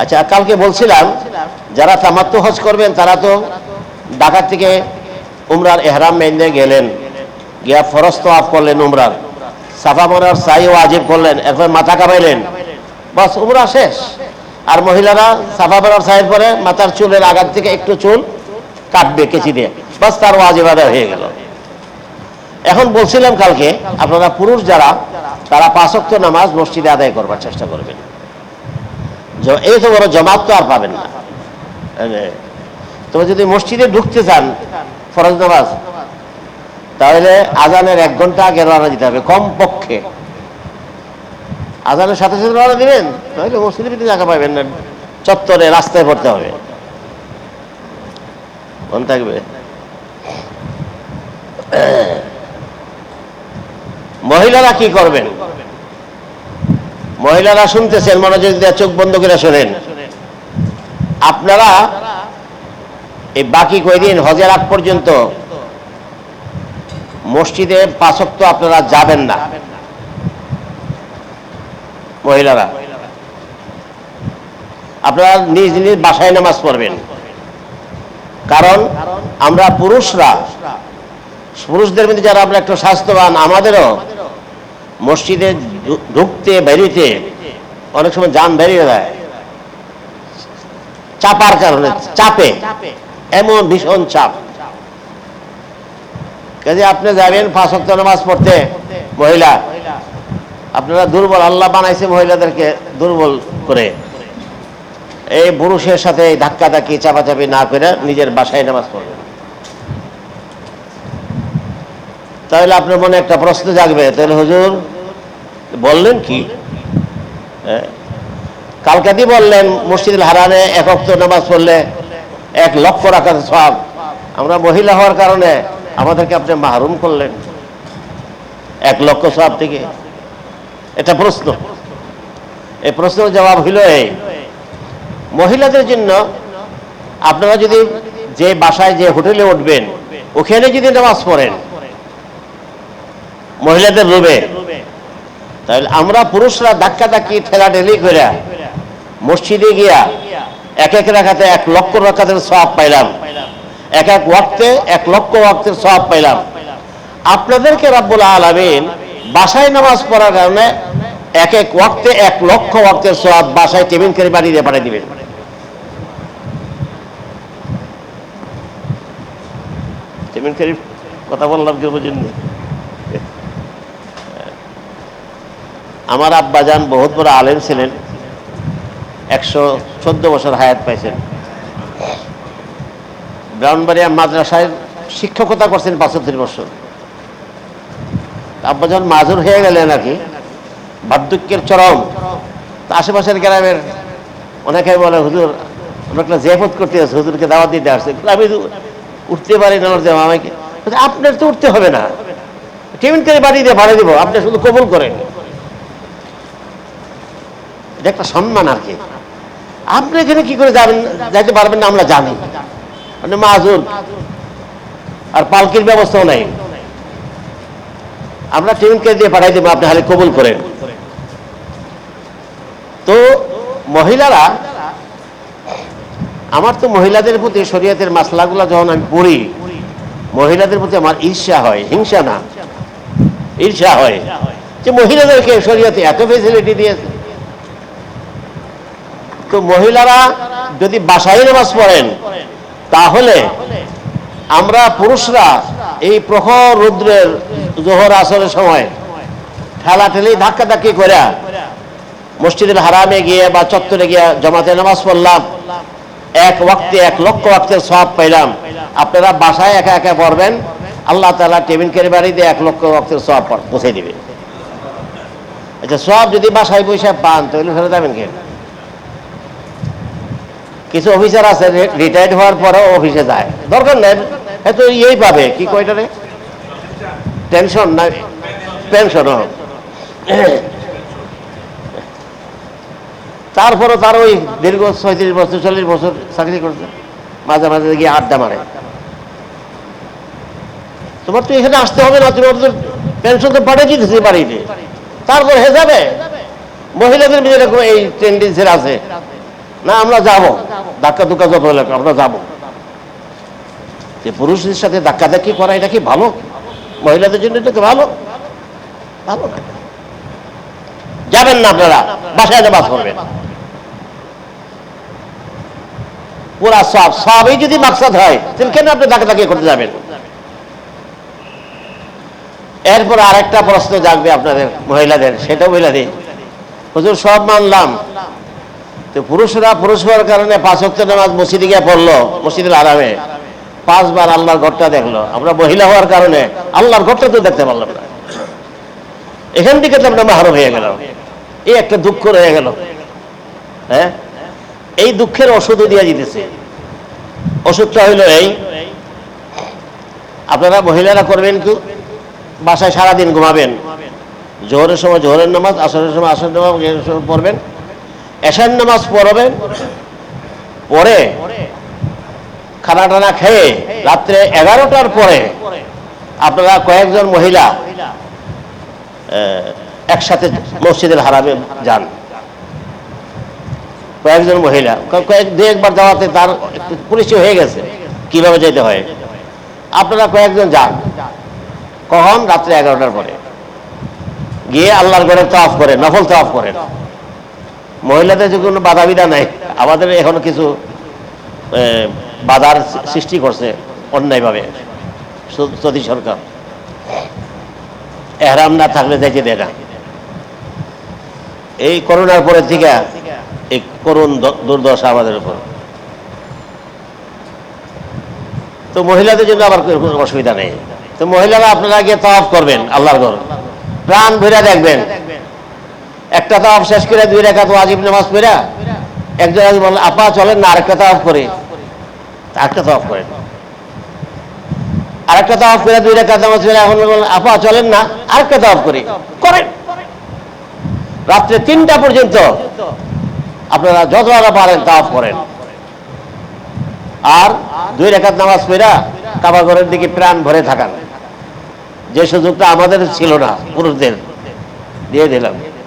আচ্ছা, কালকে বলছিলাম যারা তামাত্তু হজ করবেন তারা তো ঢাকা থেকে উমরার এহরাম বেঁধে গেলেন, গিয়া ফরজ তওয়াফ করলেন, উমরার সাফা মারওয়ার সাই ওয়াজিব করলেন, এরপর মাথা কামাইলেন, বাস উমরা শেষ। আর মহিলারা সাফা মারওয়ার সাইয়ের পরে মাথার চুলের আগার থেকে একটু চুল কাটবে কেচি দিয়ে, বাস তার ওয়াজিব আদায় হয়ে গেল। এখন বলছিলাম কালকে আপনারা পুরুষ যারা তারা 5 ওয়াক্ত নামাজ মসজিদে আদায় করবার চেষ্টা করবেন। এই তো বড় জামাত তো আর পাবেন না। তবে যদি মসজিদে ঢুকতে চান ফরজ নামাজ, তাহলে আজানের 1 ঘন্টা আগে রওনা দিতে হবে কম পক্ষে। আজানের সাথে সাথে রওনা দিবেন, তাহলে মসজিদের ভিতরে জায়গা পাবেন না, চত্বরে রাস্তায় পড়তে হবে। মন থাকবে। মহিলারা কি করবেন? মহিলারা শুনতেছেন, মনোযোগ দিয়ে চোখ বন্ধ করে শোনেন। আপনারা এই বাকি কয়দিন হজের আগ পর্যন্ত মসজিদে 5 ওয়াক্ত আপনারা যাবেন না। মহিলারা আপনারা নিজ নিজ বাসায় নামাজ পড়বেন। কারণ আমরা পুরুষদের মধ্যে যারা আমরা একটু স্বাস্থ্যবান, আমাদেরও মসজিদে ঢুকতে বেরিয়ে অনেক সময় জান বেরিয়ে যায় চাপার কারণে, চাপে, এমন ভীষণ চাপ। কাজে আপনি যাবেন 5 ওয়াক্ত নামাজ পড়তে, মহিলা আপনারা দুর্বল, আল্লাহ বানাইছে মহিলাদেরকে দুর্বল করে। এই পুরুষের সাথে ধাক্কাধাক্কি চাপাচাপি না করে নিজের বাসায় নামাজ পড়বেন। তাহলে আপনার মনে একটা প্রশ্ন জাগবে, তাহলে হুজুর বললেন কি? কালকাতি বললেন মসজিদুল হারামে 1 ওয়াক্ত নামাজ পড়লে 1 লক্ষ রাকাত সওয়াব। আমরা মহিলা হওয়ার কারণে আমাদেরকে আপনি মাহরুম করলেন 1 লক্ষ সওয়াব থেকে। এটা প্রশ্ন। এই প্রশ্নের জবাব হইল এই, মহিলাদের জন্য আপনারা যদি যে বাসায় যে হোটেলে উঠবেন ওখানে যদি নামাজ পড়েন মহিলাদের রুমে, তাহলে আমরা পুরুষরা ধাক্কাধাক্কি ঠেলাঠেলি করে মসজিদে গিয়া 1 রাকাতে 1 লক্ষ রাকাতের সওয়াব পাইলাম, 1 ওয়াক্তে 1 লক্ষ ওয়াক্তের সওয়াব পাইলাম। আপনাদেরকে রব্বুল আলামিন বাসায় নামাজ পড়ার কারণে 1 ওয়াক্তে 1 লক্ষ ওয়াক্তের সওয়াব বাসায় টেবিল করে বাড়ি দিয়ে পাঠিয়ে দিবেন। টেবিল করে কথা বললাম কেউ বুঝেননি। আমার আব্বাজান বহুত বড় আলেম ছিলেন, 114 বছর হায়াত পাইছেন। ব্রাউনবাড়িয়া মাদ্রাসায় শিক্ষকতা করছেন 75 বছর। আব্বাজান মাজুর হয়ে গেলেন নাকি, বার্ধক্যের চরম। আশেপাশের গ্রামের অনেকে বলে হুজুর আমরা জিয়ারত করতে আসছি, হুজুরকে দাওয়াত দিতে আসছে। আমি উঠতে পারি না, আমাকে আপনার তো উঠতে হবে না, টেবিল করে বাড়ি দিয়ে ভাড়া দিব, আপনি শুধু কবুল করেন। এটা একটা সম্মান আর কি। আপনি এখানে কি করে যাবেন, যাইতে পারবেন না আমরা জানি, মানে মাজুর, আর পালকির ব্যবস্থাও নাই। আমরা টেবিলকে দিয়ে পাঠাই দেবো, আপনি খালি কবুল করেন। তো মহিলারা, আমার তো মহিলাদের প্রতি শরীয়তের মাসলাগুলো যখন আমি পড়ি, মহিলাদের প্রতি আমার ঈর্ষা হয়, হিংসা না, ঈর্ষা হয় যে মহিলাদেরকে শরীয়তে এত ফেসিলিটি দিয়েছে। তো মহিলারা যদি বাসায় নামাজ পড়েন, তাহলে আমরা পুরুষরা এই প্রখর রৌদ্রের জোহর আসরের সময় ঠেলাঠেলি ধাক্কাধাক্কি করে মসজিদুল হারামে গিয়ে বা চত্বরে গিয়ে জামাতে নামাজ পড়লাম, 1 ওয়াক্তে 1 লক্ষ ওয়াক্তের সওয়াব পাইলাম। আপনারা বাসায় একা একা পড়বেন, আল্লাহ তাআলা টেবিল করে বাড়ি দিয়ে 1 লক্ষ ওয়াক্তের সওয়াব পৌঁছে দিবে। আচ্ছা, সওয়াব যদি বাসায় বসে পান তাহলে ফেরত যাবেন কেন? কিছু অফিসার আছে রিটায়ার্ড হওয়ার পরেও অফিসে যায়, দরকার নেই, হয়তো এই পাবে কি কয়টা রে টেনশন না পেনশন, তারপরও তার ওই দীর্ঘ 35 বছর 40 বছর চাকরি করছে, মাঝে মাঝে গিয়ে আড্ডা মারে। তোমার তো এখানে আসতে হবে না, তোমার তো পেনশন তো পাঠিয়ে দিতেছি বাড়িতে, তারপর হয়ে যাবে। মহিলাদের ভিতরে এই টেন্ডেন্সি আছে না আমরা যাব, ধাক্কা ধুক্কা যত হলে আমরা যাব। যে পুরুষদের সাথে ধাক্কাধাক্কি করা এটা কি ভালো? মহিলাদের জন্য এটা তো ভালো ভালো না। যাবেন না আপনারা, বাসায় নামাজ পড়বেন। পুরা সবই যদি মাকসাদ হয় তাহলে কেন আপনি ধাক্কাধাক্কি করতে যাবেন? এরপর আরেকটা প্রশ্ন জাগবে আপনাদের মহিলাদের, সেটা বলে দিই। হুজুর সব মানলাম, তো পুরুষরা পুরুষ হওয়ার কারণে 5 ওয়াক্ত নামাজ মসজিদে গিয়ে পড়লো, মসজিদুল হারামে 5 বার আল্লাহর ঘরটা দেখলো। আমরা মহিলা হওয়ার কারণে আল্লাহর ঘরটা তো দেখতে পারলাম না। এখান থেকে তো আমরা মাহরুম হয়ে গেলাম। এই একটা দুঃখ রয়ে গেল। হ্যাঁ, এই দুঃখের ওষুধও দিয়ে দিতেছে। ওষুধটা হইল এই, আপনারা মহিলারা করবেন কি, বাসায় সারাদিন ঘুমাবেন, জোহরের সময় জোহরের নামাজ, আসরের সময় আসরের নামাজ পড়বেন, এশার নামাজ পড়বেন, পরে খানা টানা খেয়ে রাত্রে 11টার পরে আপনারা কয়েকজন মহিলা একসাথে মসজিদের হারামে যান। কয়েকজন মহিলা একবার যাওয়াতে তার পরিচয় হয়ে গেছে কিভাবে যেতে হয়। আপনারা কয়েকজন যান, কখন? রাত্রে 11টার পরে গিয়ে আল্লাহর ঘরে তাওয়াফ করেন, নফল তাওয়াফ করেন। মহিলাদের যে কোনো বাধা বিধা নাই। আমাদের এখনো কিছু বাধার সৃষ্টি করছে অন্যায়ভাবে সৌদি সরকার, এহরাম না থাকলে যাইতে দেয় না। এই করোনার পরে থেকে এই করুণ দুর্দশা আমাদের উপর। তো মহিলাদের জন্য আবার কোনো অসুবিধা নেই। তো মহিলারা আপনারা গিয়ে তাওয়াফ করবেন, আল্লাহর ঘর প্রাণ ভরে দেখবেন। একটা তাওয়াফ শেষ করে 2 রাকাত ওয়াজিব নামাজ পড়া একজন বললেন, আপা চলেন না আরেকটা তাওয়াফ করে, আরেকটা তাওয়াফ করেন। আরেকটা তাওয়াফ করে 2 রাকাত নামাজ পড়া এখন বললেন, আপা চলেন না আরেকটা তাওয়াফ করি, করেন। রাত্রে 3টা পর্যন্ত আপনারা যতটা পারেন তাওয়াফ করেন। আর 2 রাকাত নামাজ পড়া কাবা ঘরের দিকে প্রাণ ভরে থাকান। যে সুযোগটা আমাদের ছিল না, পুরুষদের দিয়ে দিলাম।